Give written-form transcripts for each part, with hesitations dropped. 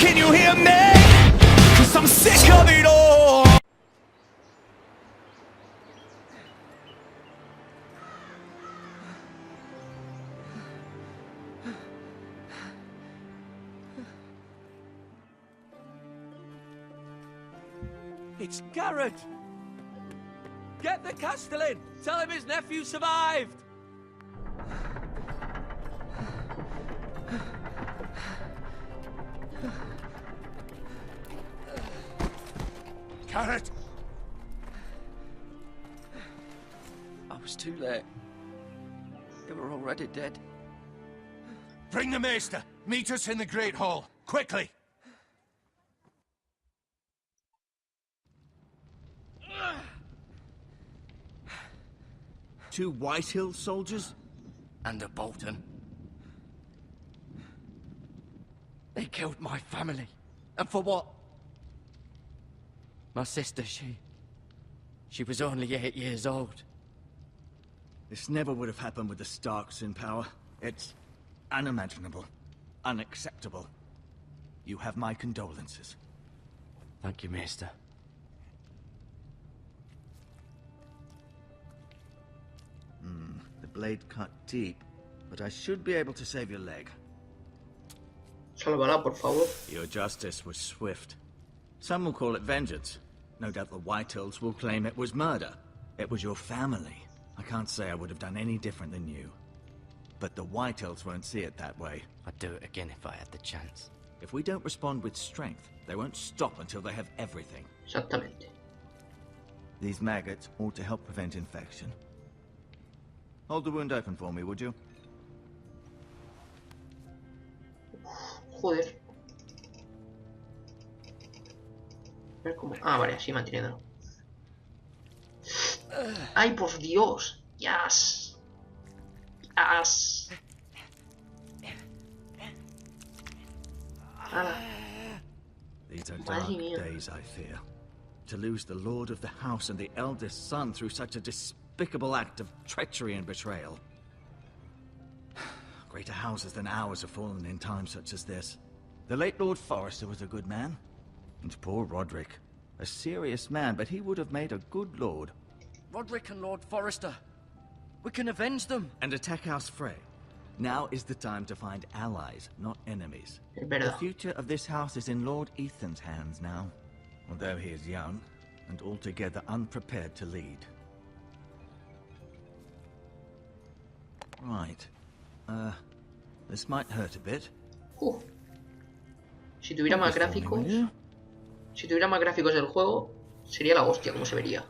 Can you hear me? 'Cause I'm sick of it all. It's Garrett! Get the Castellan! Tell him his nephew survived! Garrett! I was too late. They were already dead. Bring the maester. Meet us in the Great Hall. Quickly! Two Whitehill soldiers? And a Bolton. They killed my family. And for what? My sister, she was only 8 years old. This never would have happened with the Starks in power. It's unimaginable. Unacceptable. You have my condolences. Thank you, Maester. The blade cut deep, but I should be able to save your leg. Sálvala, por favor. Your justice was swift. Some will call it vengeance. No doubt the Whitehills will claim it was murder. It was your family. I can't say I would have done any different than you. But the Whitehills won't see it that way. I'd do it again if I had the chance. If we don't respond with strength, they won't stop until they have everything. Exactamente. These maggots ought to help prevent infection. Hold the wound open for me, would you? Joder. A ver cómo... Ah, vale, así manteniéndolo. ¡Ay, por Dios! ¡Yes! ¡Yes! ¡Hala! These are dark days, I fear. To lose the lord of the house and the eldest son through such a despicable act of treachery and betrayal. Greater houses than ours have fallen in times such as this. The late Lord Forrester was a good man. And poor Roderick. A serious man, but he would have made a good lord. Roderick and Lord Forrester. We can avenge them. And attack House Frey. Now is the time to find allies, not enemies. Es The verdad. future of this house is in Lord Ethan's hands now. Although he is young, and altogether unprepared to lead. Right. This might hurt a bit. Si tuviera más gráficos... Si tuviera más gráficos del juego, sería la hostia como se vería.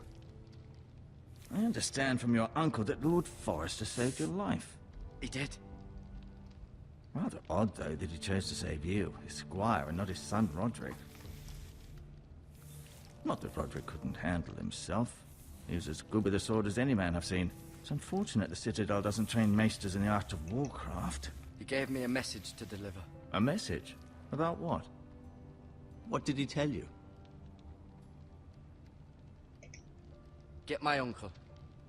I understand from your uncle that Lord Forrester saved your life. He did. Rather odd, though, that he chose to save you, his squire, and not his son Roderick. Not that Roderick couldn't handle himself. He was as good with a sword as any man I've seen. It's unfortunate the Citadel doesn't train maesters in the art of warcraft. He gave me a message to deliver. A message? About what? What did he tell you? Get my uncle.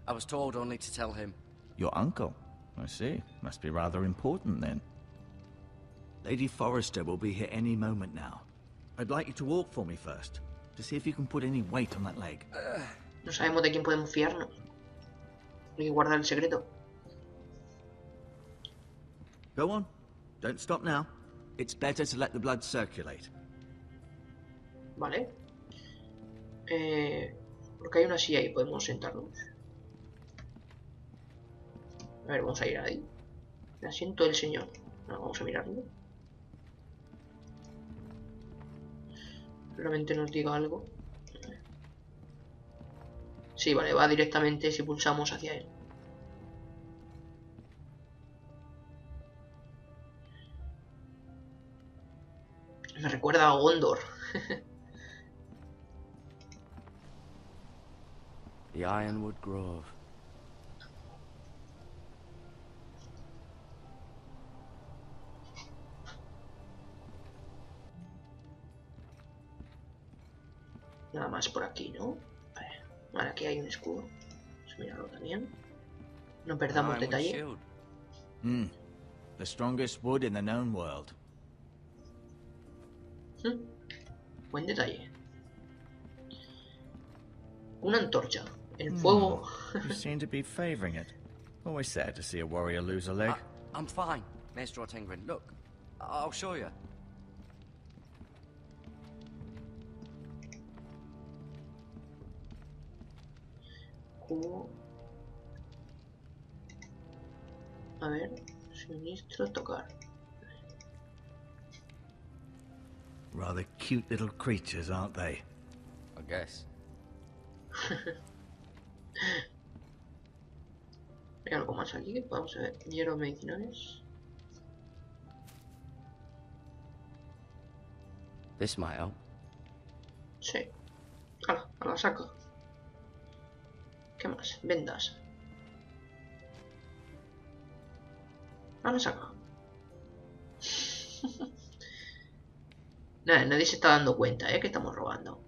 I was told only to tell him. Your uncle? I see. Must be rather important then. Lady Forrester will be here any moment now. I'd like you to walk for me first, to see if you can put any weight on that leg. No sabemos de quién podemos fiarnos. Hay que guardar el secreto. Go on. Don't stop now. It's better to let the blood circulate. Vale. Porque hay una silla ahí, podemos sentarnos. A ver, vamos a ir ahí. El asiento del señor. No, vamos a mirarlo. Seguramente nos diga algo. Sí, vale, va directamente si pulsamos hacia él. Me recuerda a Gondor. The Ironwood Grove. Nada más por aquí, ¿no? Vale, aquí hay un escudo. Vamos a mirarlo también. No perdamos detalle. The strongest wood in the known world. Buen detalle. Una antorcha. El fuego. You seem to be favoring it. Always sad to see a warrior lose a leg. I'm fine, Maestro Tengrin. Look, I'll show you. Cubo. A ver, suministro, tocar. Rather cute little creatures, aren't they? I guess. Hay algo más aquí. Vamos a ver. Hierbas medicinales. This might help. Sí. A la saco. ¿Qué más? Vendas. A la saco. Nada, nadie se está dando cuenta, que estamos robando.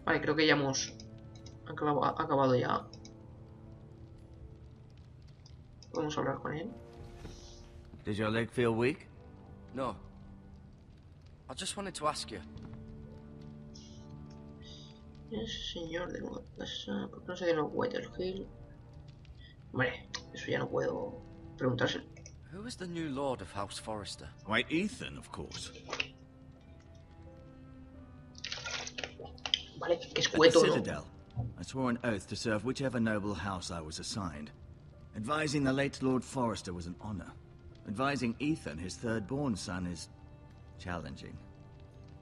Vale, creo que ya hemos acabado ya. Podemos hablar con él. Does your leg feel weak? No. I just wanted to ask you. Ese señor de nuevo. ¿Por qué no se dio los White Hill? Hombre, eso ya no puedo preguntárselo. Who is the new lord of House Forrester? Why, Ethan, of course. Vale, que At the escueto, ¿no? Citadel, I swore an oath to serve whichever noble house I was assigned. Advising the late Lord Forrester was an honor. Advising Ethan, his third-born son, is challenging.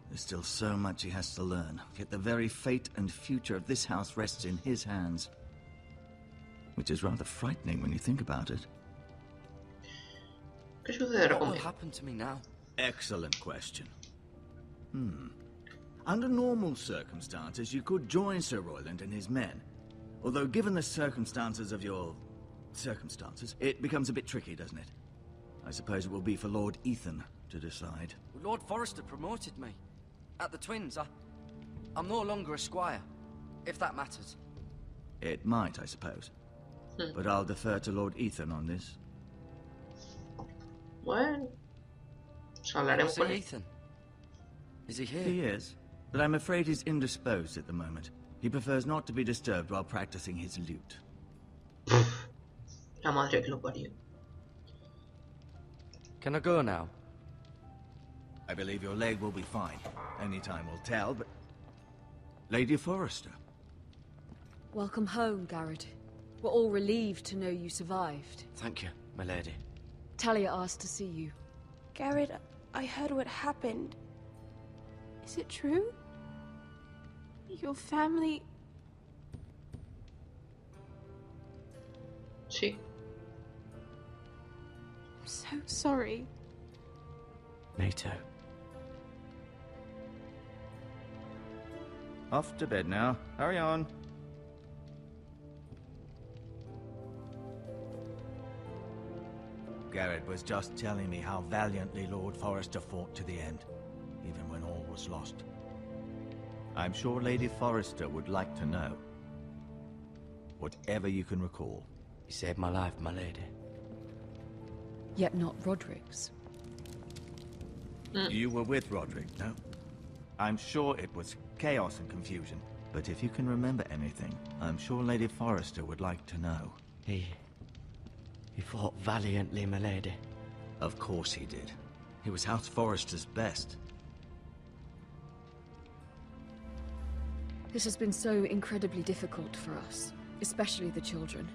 There's still so much he has to learn, yet the very fate and future of this house rests in his hands. Which is rather frightening when you think about it. ¿Qué sucederá What will conmigo? happen to me now? Excellent question. Under normal circumstances, you could join Sir Royland and his men. Although given the circumstances of your circumstances, it becomes a bit tricky, doesn't it? I suppose it will be for Lord Ethan to decide. Lord Forrester promoted me. At the Twins, I'm no longer a squire, if that matters. It might, I suppose. But I'll defer to Lord Ethan on this. Bueno, pues Can I hablaremos see con él. Ethan? Is he here? He is, but I'm afraid he's indisposed at the moment. He prefers not to be disturbed while practicing his lute. La madre que lo parió. Can I go now? I believe your leg will be fine. Only time will tell, but... Lady Forrester. Welcome home, Garrett. We're all relieved to know you survived. Thank you, my lady. Talia asked to see you. Garrett, I heard what happened. Is it true? Your family... Sí. I'm so sorry. Me too. Off to bed now. Hurry on. Garrett was just telling me how valiantly Lord Forrester fought to the end, even when all was lost. I'm sure Lady Forrester would like to know. Whatever you can recall. You saved my life, my lady. Yet not Roderick's. You were with Roderick, no? I'm sure it was chaos and confusion, but if you can remember anything, I'm sure Lady Forrester would like to know. He fought valiantly, my lady. Of course he did. He was House Forrester's best. This has been so incredibly difficult for us, especially the children.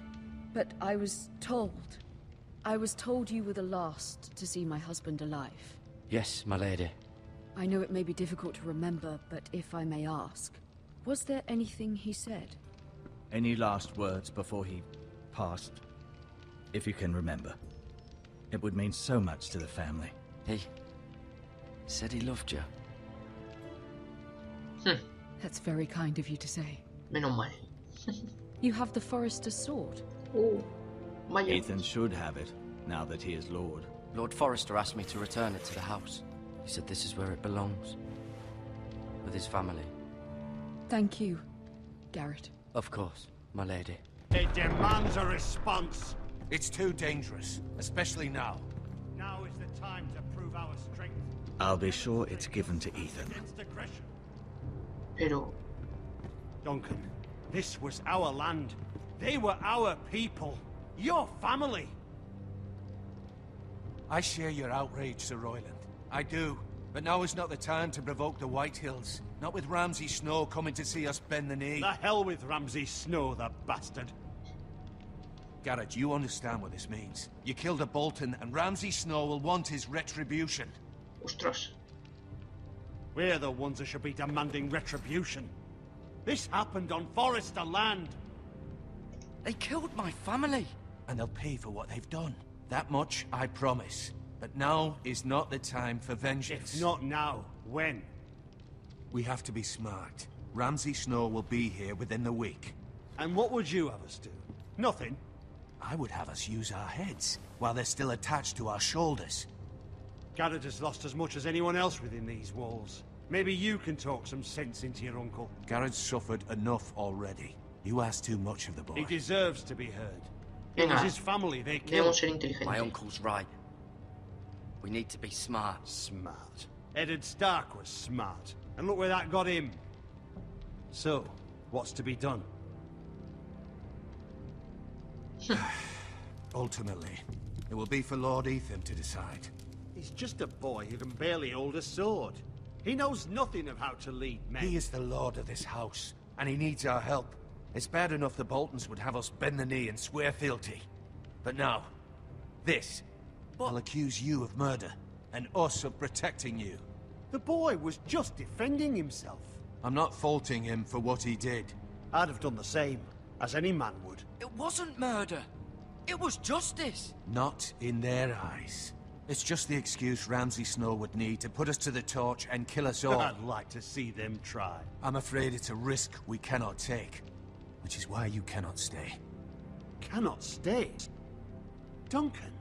But I was told you were the last to see my husband alive. Yes, my lady. I know it may be difficult to remember, but if I may ask, was there anything he said? Any last words before he passed? If you can remember. It would mean so much to the family. He said he loved you. That's very kind of you to say. Menos mal. You have the Forrester's sword. Vaya. Ethan should have it, now that he is Lord. Lord Forrester asked me to return it to the house. He said this is where it belongs. With his family. Thank you, Garrett. Of course, my lady. It demands a response. It's too dangerous, especially now. Now is the time to prove prove our strength. I'll be sure it's given to Ethan. Against aggression. Pero... Duncan, this was our land. They were our people. Your family. I share your outrage, Sir Royland. I do. But now is not the time to provoke the White Hills. Not with Ramsay Snow coming to see us bend the knee. The hell with Ramsay Snow, the bastard. Garrett, you understand what this means. You killed a Bolton, and Ramsay Snow will want his retribution. Ostras. We're the ones that should be demanding retribution. This happened on Forrester land. They killed my family. And they'll pay for what they've done. That much, I promise. But now is not the time for vengeance. If not now, when? We have to be smart. Ramsay Snow will be here within the week. And what would you have us do? Nothing? I would have us use our heads, while they're still attached to our shoulders. Garrett has lost as much as anyone else within these walls. Maybe you can talk some sense into your uncle. Garrett's suffered enough already. You ask too much of the boy. He deserves to be heard. It Venga, was his family they debemos killed. ser inteligentes. My uncle's right. We need to be smart. Smart. Eddard Stark was smart. And look where that got him. So, what's to be done? Ultimately, it will be for Lord Ethan to decide. He's just a boy who can barely hold a sword. He knows nothing of how to lead men. He is the lord of this house, and he needs our help. It's bad enough the Boltons would have us bend the knee and swear fealty. But now, this will accuse you of murder, and us of protecting you. The boy was just defending himself. I'm not faulting him for what he did. I'd have done the same, as any man would. It wasn't murder. It was justice. Not in their eyes. It's just the excuse Ramsay Snow would need to put us to the torch and kill us all. I'd like to see them try. I'm afraid it's a risk we cannot take, which is why you cannot stay. Cannot stay? Duncan,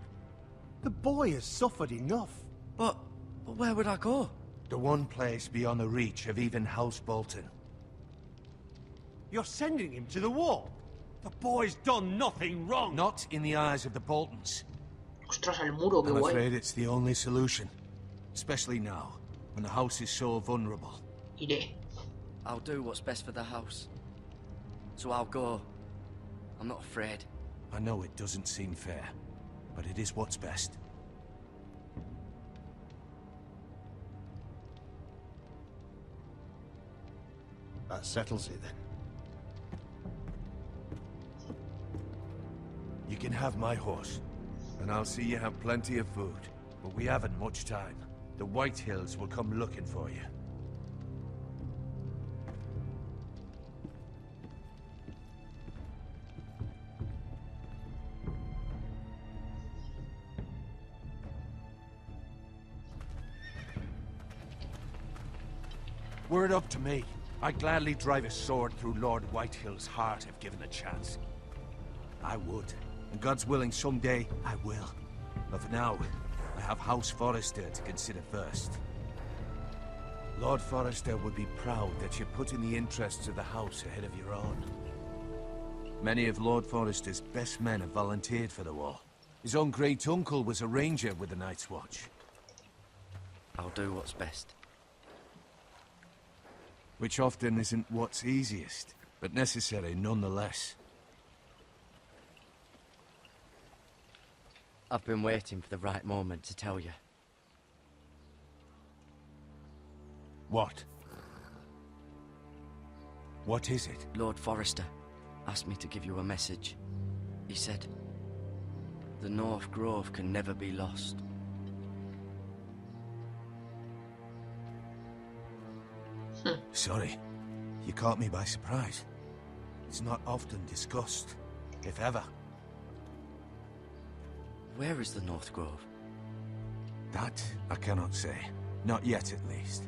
the boy has suffered enough. But where would I go? The one place beyond the reach of even House Bolton. You're sending him to the wall. The boy's done nothing wrong. Not in the eyes of the Boltons. Ostras, al muro, qué I'm guay. afraid it's the only solution. Especially now, when the house is so vulnerable. Iré. I'll do what's best for the house. So I'll go. I'm not afraid. I know it doesn't seem fair, but it is what's best. That settles it then. You can have my horse, and I'll see you have plenty of food. But we haven't much time. The White Hills will come looking for you. Were it up to me, I'd gladly drive a sword through Lord Whitehill's heart if given the chance. I would. And God's willing, someday I will. But for now, I have House Forrester to consider first. Lord Forrester would be proud that you're putting the interests of the house ahead of your own. Many of Lord Forrester's best men have volunteered for the war. His own great-uncle was a ranger with the Night's Watch. I'll do what's best. Which often isn't what's easiest, but necessary nonetheless. I've been waiting for the right moment to tell you. What? What is it? Lord Forrester asked me to give you a message. He said, the North Grove can never be lost. Sorry, you caught me by surprise. It's not often discussed, if ever. Where is the North Grove? That I cannot say. Not yet, at least.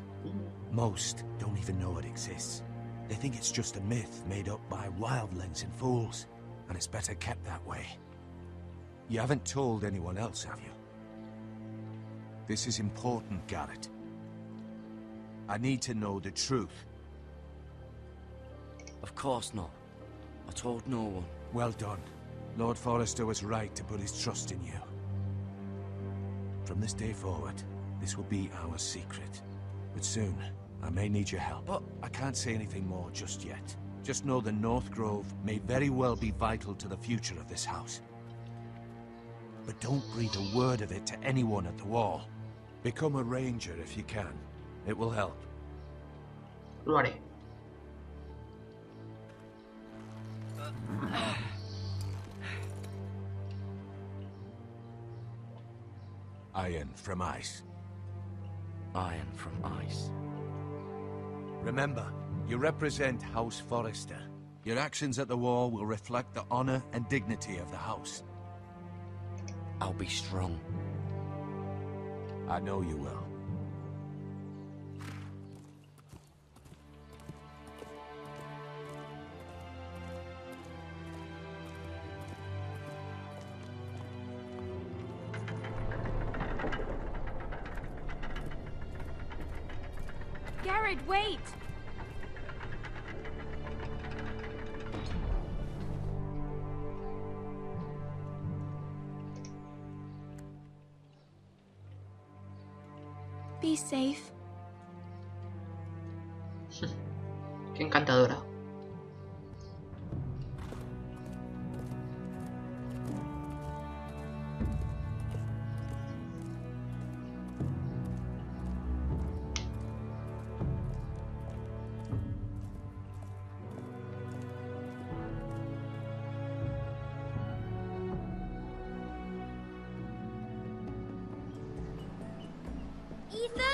Most don't even know it exists. They think it's just a myth made up by wildlings and fools, and it's better kept that way. You haven't told anyone else, have you? This is important, Garrett. I need to know the truth. Of course not. I told no one. Well done. Lord Forrester was right to put his trust in you. From this day forward, This will be our secret. But soon, I may need your help. But I can't say anything more just yet. Just know the North Grove may very well be vital to the future of this house. But don't breathe a word of it to anyone at the wall. Become a ranger if you can. It will help. Lo haré. Iron from ice. Iron from ice. Remember, you represent House Forrester. Your actions at the wall will reflect the honor and dignity of the house. I'll be strong. I know you will. Garrett, wait! Be safe. Qué encantadora. Ethan!